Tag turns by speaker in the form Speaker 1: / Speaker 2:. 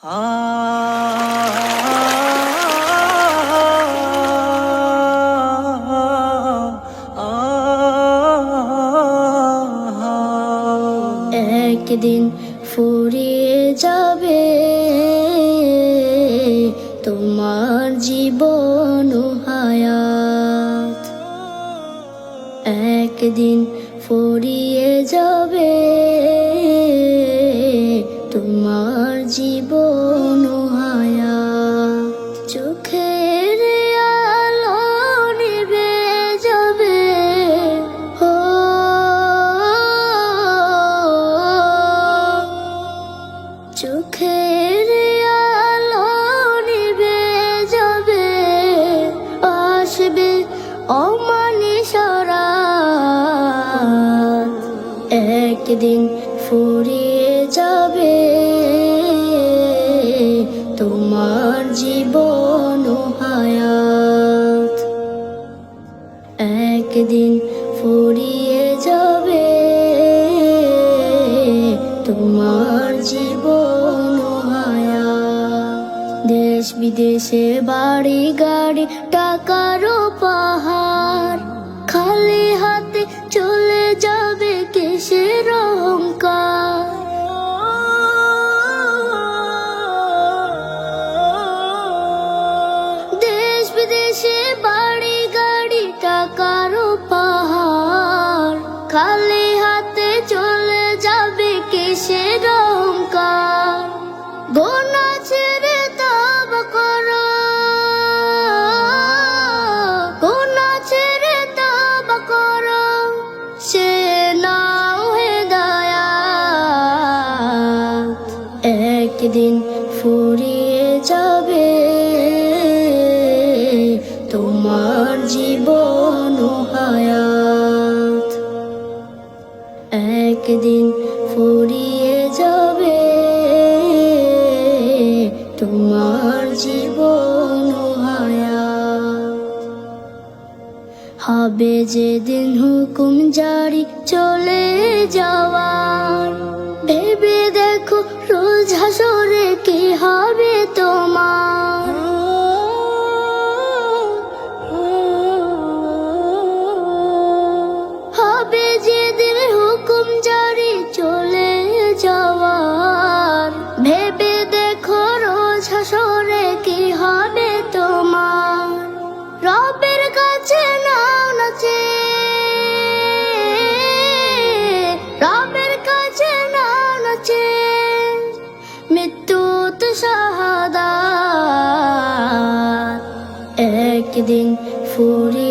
Speaker 1: একদিন ফুরিয়ে যাবে তোমার জীবন ও হায়াত, একদিন ফুরিয়ে যাবে তোমার জীবন ও হায়াত। চোখের আলো নিভে যাবে, হো চোখের আলো নিভে যাবে, আসবে অমানিসা রাত। একদিন ফুরিয়ে যাবে তোমার জীবন ও হায়াত, একদিন ফুরিয়ে যাবে তোমার জীবন ও হায়াত। দেশ বিদেশে বাড়ি গাড়ি টাকারও পাহাড়, খালি হাতে চলে যাবে কিসের অহংকার। দেশ বিদেশে বাড়ি গাড়ি টাকারও পাহাড়, খালি হাতে চলে যাবে কিসের অহংকার। গোনা ছেড়ে তওবা করো, গোনা ছেড়ে তওবা করো, সে নাও হেদায়াত। একদিন ফুরিয়ে যাবে তোমার জীবন ও হায়াত, একদিন ফুরিয়ে যাবে তোমার জীবন ও হায়াত। হবে যেদিন হুকুম জারি চলে যাওয়ার, ভেবে দেখো রোজ হাসরে কি হবে তোমার। হবে যেদিন হুকুম জারি চলে যাওয়ার, ভেবে দেখো রোজ হাসরে কি হবে তোমার। রবের কাছে নাও নাচে, রবের কাছে নাও নাচে, মৃত্যু তো শাহাদাত। একদিন ফুরিয়ে